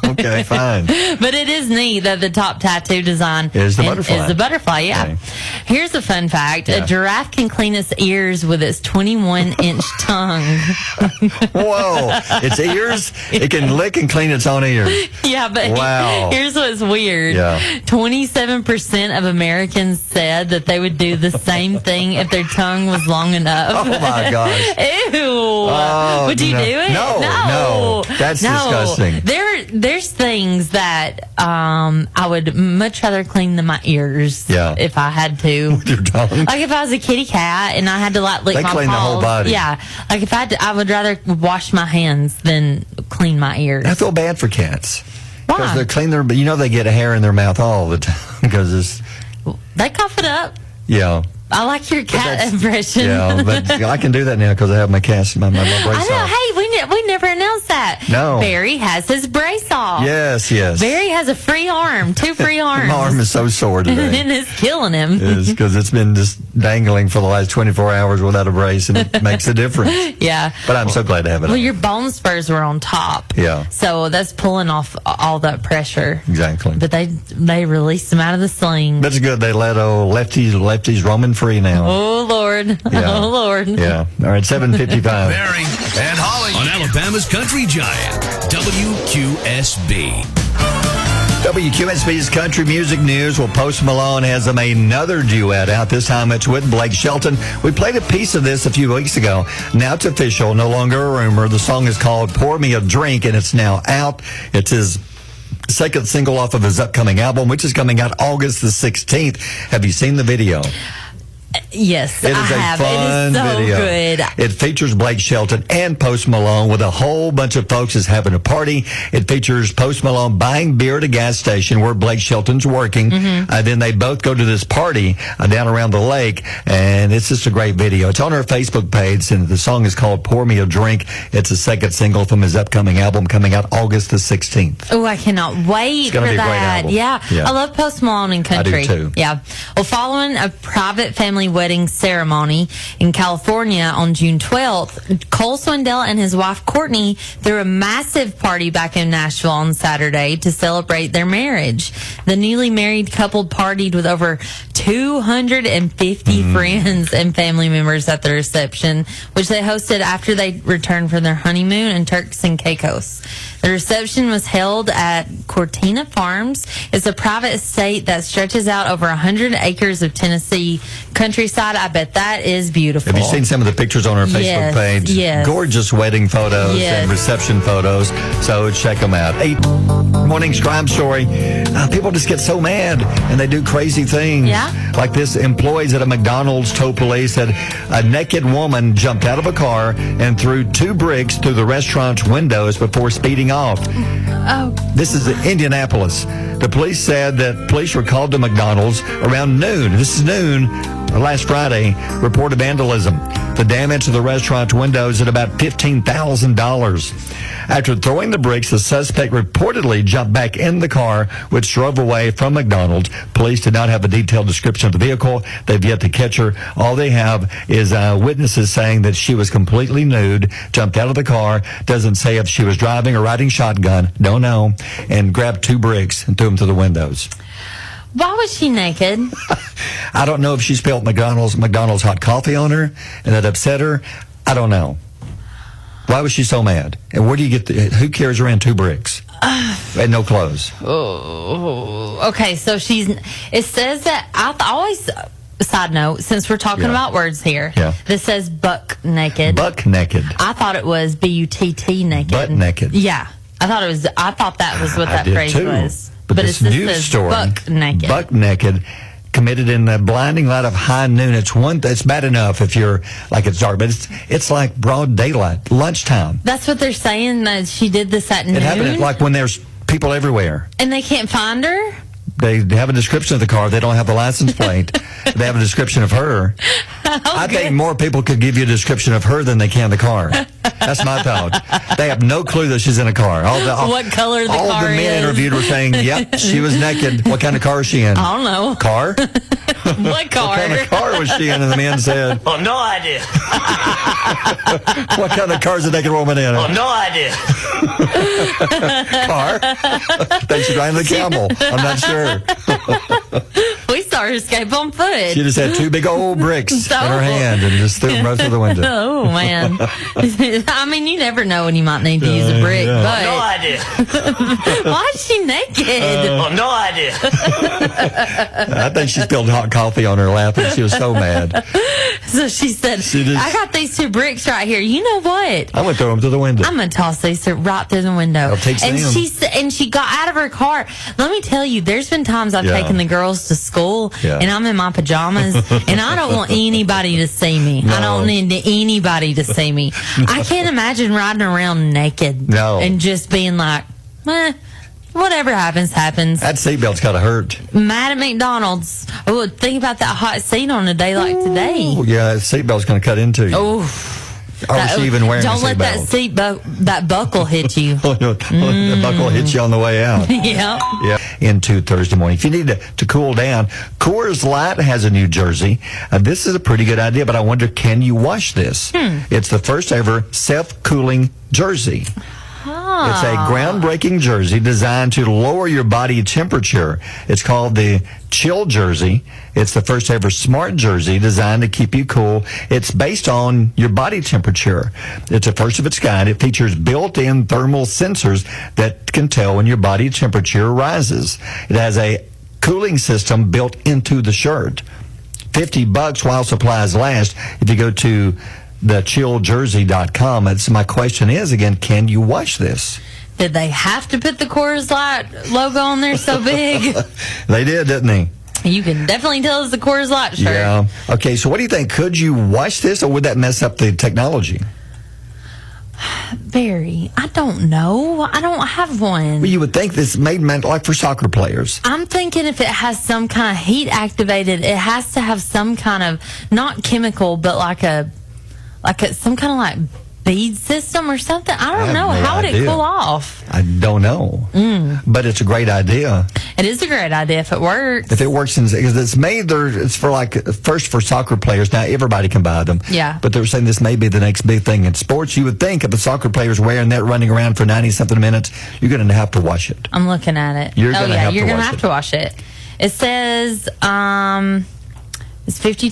Okay, fine. But it is neat that the top tattoo design Is the butterfly. Is the butterfly, yeah. Okay. Here's a fun fact. Yeah. A giraffe can clean its ears with its 21-inch tongue. Whoa. Its ears? It can lick and clean its own ears. Yeah, but Wow. here's what's weird. Yeah. 27% of Americans said that they would do the same thing if their tongue was long enough. Oh, my gosh. Ew. Oh, Would you no. do it? No. That's disgusting. There's things that I would much rather clean than my ears if I had to. With your tongue? Like if I was a kitty cat and I had to lick They my clean paws. the whole body. Yeah. Like if I had to, I would rather wash my hands than clean my ears. I feel bad for cats. Why? Because they clean their, they get a hair in their mouth all the time. Because it's, They cough it up. yeah. I like your cat that's- impression. Yeah, but I can do that now because I have my cast, my brace I know. off. Hey, we never announced that. No. Barry has his brace off. Yes. Barry has a free arm, 2 free arms. My arm is so sore today. And it's killing him. It's because it's been just dangling for the last 24 hours without a brace, and it makes a difference. Yeah. But I'm so glad to have it Well, on. your bone spurs were on top. Yeah. So that's pulling off all that pressure. Exactly. But they released them out of the sling. That's good. They let lefties roaming free now. Oh, Lord. Yeah. Oh, Lord. Yeah. All right, 7:55. Barry and HollI on Alabama's Country Giant, WQSB. WQSB's country music news. Well, Post Malone has another duet out. This time it's with Blake Shelton. We played a piece of this a few weeks ago. Now it's official, no longer a rumor. The song is called Pour Me a Drink, and it's now out. It's his second single off of his upcoming album, which is coming out August the 16th. Have you seen the video? Yes, It is I a have. fun It is so video. good. It features Blake Shelton and Post Malone with a whole bunch of folks is having a party. It features Post Malone buying beer at a gas station where Blake Shelton's working. Then they both go to this party down around the lake, and it's just a great video. It's on our Facebook page, and the song is called Pour Me a Drink. It's a second single from his upcoming album coming out August the 16th. Oh, I cannot wait for gonna be a great that. album. Yeah. Yeah. I love Post Malone and country. I do too. Yeah. Well, following a private family wedding ceremony in California on June 12th, Cole Swindell and his wife Courtney threw a massive party back in Nashville on Saturday to celebrate their marriage. The newly married couple partied with over 250 friends and family members at the reception, which they hosted after they returned from their honeymoon in Turks and Caicos. The reception was held at Cortina Farms. It's a private estate that stretches out over 100 acres of Tennessee countryside. I bet that is beautiful. Have you seen some of the pictures on our Facebook Yes, page? yes. Gorgeous wedding photos Yes. and reception photos. So check them out. 8 Morning's crime story. People just get so mad and they do crazy things. Yeah. Like this, employees at a McDonald's told police that a naked woman jumped out of a car and threw 2 bricks through the restaurant's windows before speeding off. Oh. This is in Indianapolis. The police said that police were called to McDonald's around noon. This is noon last Friday, reported vandalism. The damage to the restaurant's windows at about $15,000. After throwing the bricks, the suspect reportedly jumped back in the car, which drove away from McDonald's. Police did not have a detailed description of the vehicle. They've yet to catch her. All they have is witnesses saying that she was completely nude, jumped out of the car, doesn't say if she was driving or riding shotgun, don't know, and grabbed 2 bricks and threw them through the windows. Why was she naked? I don't know if she spilled McDonald's hot coffee on her and that upset her. I don't know. Why was she so mad? And where do you get who carries around 2 bricks and no clothes? Oh, okay. So it says that I always, side note, since we're talking about words here, this says buck naked. Buck naked. I thought it was butt naked. Butt naked. Yeah. I thought that was what that phrase too. was. But this news says story, buck naked. Buck naked, committed in the blinding light of high noon. It's bad enough if you're like it's dark, but it's like broad daylight, lunchtime. That's what they're saying, that she did this at noon. It happened like when there's people everywhere. And they can't find her? They have a description of the car. They don't have the license plate. They have a description of her. I think more people could give you a description of her than they can the car. That's my thought. They have no clue that she's in a car. What color the car is. All the men interviewed were saying, yep, she was naked. What kind of car is she in? I don't know. Car? What car? What kind of car was she in? And the man said, Oh, no idea. what kind of car is a naked woman in? Oh, no idea. Car? They should ride the camel. I'm not sure. We saw her escape on foot. She just had two big old bricks in her hand and just threw them right through the window. Oh, man. I mean, you never know when you might need to use a brick, yeah. but... No idea. Why is she naked? Oh, no idea. I think she spilled hot coffee on her lap and she was so mad. So she said, I got these two bricks right here. You know what? I'm going to throw them through the window. I'm going to toss these right through the window. I'll take And them. she got out of her car. Let me tell you, there's been times I've taken the girls to school and I'm in my pajamas and I don't want anybody to see me. No. I don't need anybody to see me. I can't imagine riding around naked and just being like, whatever happens, happens. That seatbelt's got to hurt. Mad at McDonald's. Oh, think about that hot seat on a day like today. Oh, yeah, that seatbelt's going to cut into you. Oh. Or was she even wearing a Don't let that that buckle hit you. The buckle hits you on the way out. Yeah. Into Thursday morning. If you need to cool down, Coors Light has a new jersey. This is a pretty good idea, but I wonder, can you wash this? It's the first ever self-cooling jersey. It's a groundbreaking jersey designed to lower your body temperature. It's called the Chill Jersey. It's the first ever smart jersey designed to keep you cool. It's based on your body temperature. It's a first of its kind. It features built-in thermal sensors that can tell when your body temperature rises. It has a cooling system built into the shirt. $50 while supplies last. If you go to thechilljersey.com. My question is, again, can you wash this? Did they have to put the Coors Light logo on there so big? They did, didn't they? You can definitely tell it's the Coors Light shirt. Yeah. Okay, so what do you think? Could you wash this, or would that mess up the technology? Barry, I don't know. I don't have one. Well, you would think this made meant like for soccer players. I'm thinking if it has some kind of heat activated, it has to have some kind of, not chemical, but like some kind of like bead system or something. I don't know. How would it cool off? I don't know. But it's a great idea. It is a great idea if it works. If it works, because it's made there, it's for first for soccer players. Now everybody can buy them. Yeah. But they're saying this may be the next big thing in sports. You would think if a soccer player's wearing that, running around for 90-something minutes, you're going to have to wash it. I'm looking at it. You're going to have to wash it. It says it's $50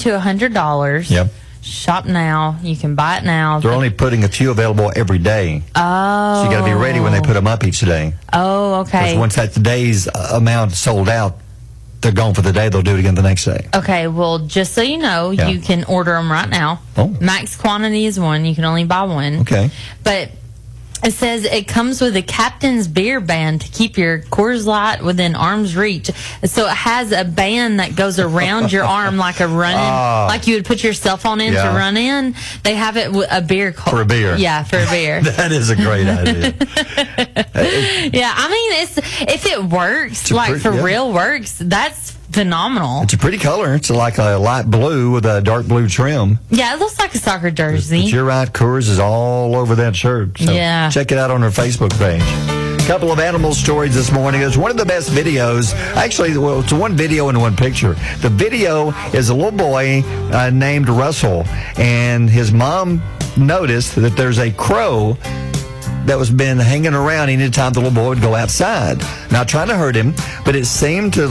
to $100. Yep. Shop now. You can buy it now. They're only putting a few available every day. Oh. So you got to be ready when they put them up each day. Oh, okay. Because once that day's amount sold out, they're gone for the day. They'll do it again the next day. Okay, well, just so you know, you can order them right now. Oh. Max quantity is one. You can only buy one. Okay. But it says it comes with a captain's beer band to keep your Coors Light within arm's reach. So it has a band that goes around your arm like a running, like you would put your cell phone in to run in. They have it with a beer. For a beer. Yeah, for a beer. That is a great idea. Yeah, I mean, if it works, real works, that's phenomenal. It's a pretty color. It's like a light blue with a dark blue trim. Yeah, it looks like a soccer jersey. But you're right, Coors is all over that shirt. So check it out on our Facebook page. A couple of animal stories this morning. It's one of the best videos. Actually, well, it's one video and one picture. The video is a little boy named Russell, and his mom noticed that there's a crow that was been hanging around anytime the little boy would go outside. Not trying to hurt him, but it seemed to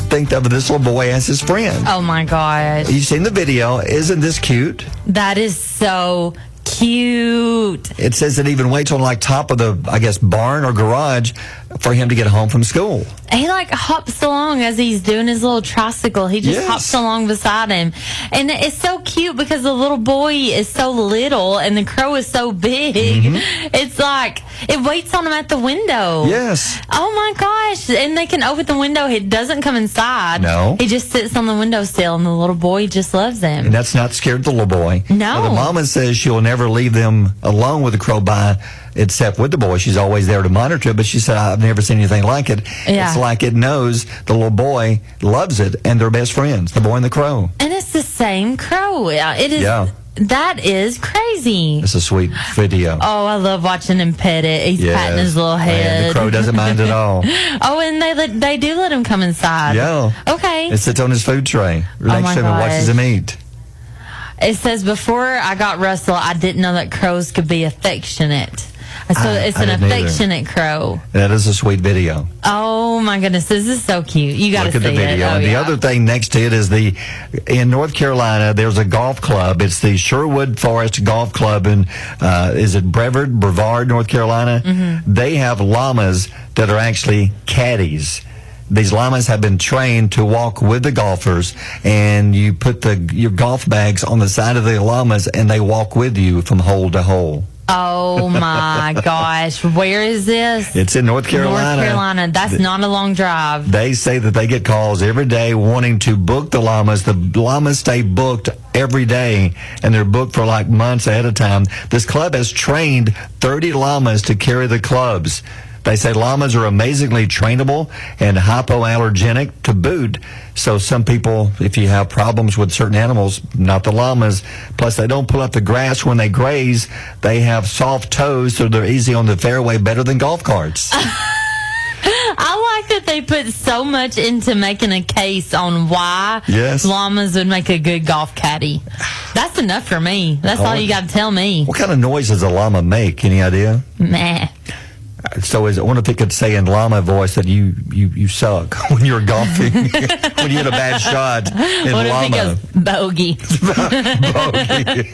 think of this little boy as his friend. Oh my gosh. You've seen the video. Isn't this cute? That is so cute. It says it even waits on top of the, barn or garage for him to get home from school. He hops along as he's doing his little tricycle. He just hops along beside him. And it's so cute because the little boy is so little and the crow is so big. It's it waits on him at the window. Yes. Oh my gosh. And they can open the window. He doesn't come inside. No. He just sits on the windowsill and the little boy just loves him. And that's not scared the little boy. No. Well, the mama says she'll never ever leave them alone with the crow by, except with the boy. She's always there to monitor it, but she said, I've never seen anything like it. Yeah. It's like it knows the little boy loves it, and they're best friends, the boy and the crow. And it's the same crow. It is. Yeah. That is crazy. It's a sweet video. Oh, I love watching him pet it. He's patting his little head. And the crow doesn't mind at all. Oh, and they do let him come inside. Yeah. Okay. It sits on his food tray next my to him and gosh. watches him eat. It says, before I got Russell, I didn't know that crows could be affectionate. So it's an didn't either. affectionate crow. That is a sweet video. Oh my goodness, this is so cute. You got to Look see at the video. it. Oh, And the yeah. other thing next to it is in North Carolina, there's a golf club. It's the Sherwood Forest Golf Club in, is it Brevard, North Carolina? Mm-hmm. They have llamas that are actually caddies. These llamas have been trained to walk with the golfers, and you put your golf bags on the side of the llamas, and they walk with you from hole to hole. Oh my gosh, where is this? It's in North Carolina. North Carolina. That's not a long drive. They say that they get calls every day wanting to book the llamas. The llamas stay booked every day, and they're booked for like months ahead of time. This club has trained 30 llamas to carry the clubs. They say llamas are amazingly trainable and hypoallergenic to boot. So some people, if you have problems with certain animals, not the llamas, plus they don't pull up the grass when they graze. They have soft toes, so they're easy on the fairway, better than golf carts. I like that they put so much into making a case on why llamas would make a good golf caddy. That's enough for me. That's all you got to tell me. What kind of noise does a llama make? Any idea? Meh. So I wonder if it could say in llama voice that you suck when you're golfing, when you hit a bad shot in What llama. if it goes bogey? Bogey.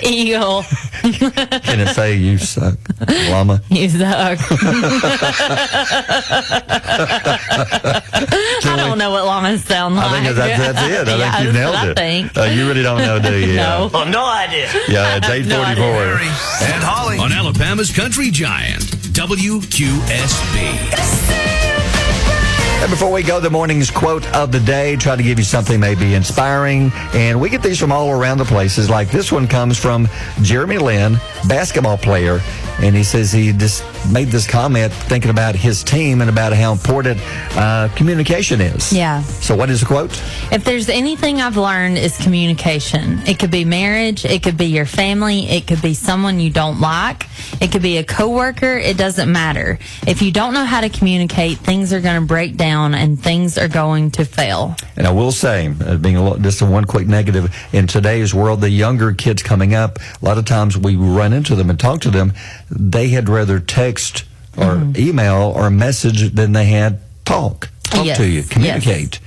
Eagle. Can it say you suck, llama? You suck. I don't know what llamas sound like. I think that's it. I think you nailed it. Think. You really don't know, do you? No. Oh, no idea. Yeah, it's 8:44. Barry and Holly on Alabama's Country Giant, WQSB. And before we go, the morning's quote of the day, try to give you something maybe inspiring. And we get these from all around the places. Like this one comes from Jeremy Lin, basketball player. And he says he just made this comment thinking about his team and about how important communication is. Yeah. So what is the quote? If there's anything I've learned is communication. It could be marriage. It could be your family. It could be someone you don't like. It could be a coworker. It doesn't matter. If you don't know how to communicate, things are going to break down and things are going to fail. And I will say, just one quick negative, in today's world, the younger kids coming up, a lot of times we run into them and talk to them, they had rather text or email or message than they had talk to you, communicate.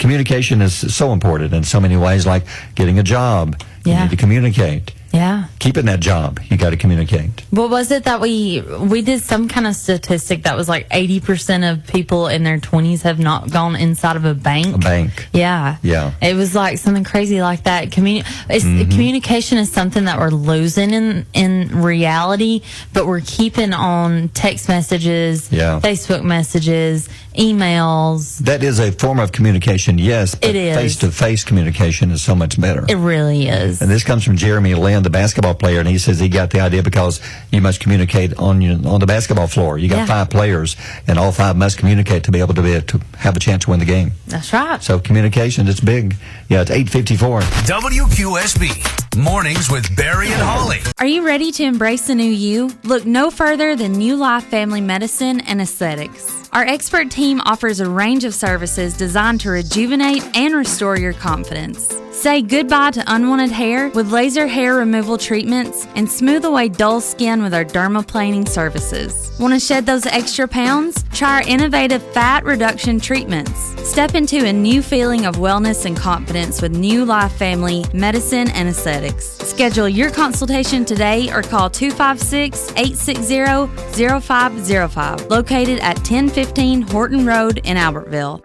Communication is so important in so many ways, like getting a job. You need to communicate. Yeah. Keeping that job, you got to communicate. What was it that we did some kind of statistic that was like 80% of people in their 20s have not gone inside of a bank? A bank. Yeah. Yeah. It was like something crazy like that. Communication is something that we're losing in reality, but we're keeping on text messages, Facebook messages, emails. That is a form of communication, yes, but it is. Face-to-face communication is so much better. It really is. And this comes from Jeremy Lin, the basketball player, and he says he got the idea because you must communicate on the basketball floor. You got 5 players, and all 5 must communicate to be able to have a chance to win the game. That's right. So communication, it's big. Yeah, it's 8:54. WQSB Mornings with Barry and Holly. Are you ready to embrace a new you? Look no further than New Life Family Medicine and Aesthetics. Our expert team offers a range of services designed to rejuvenate and restore your confidence. Say goodbye to unwanted hair with laser hair removal treatments and smooth away dull skin with our dermaplaning services. Want to shed those extra pounds? Try our innovative fat reduction treatments. Step into a new feeling of wellness and confidence with New Life Family Medicine and Aesthetics. Schedule your consultation today or call 256-860-0505, located at 1015 Horton Road in Albertville.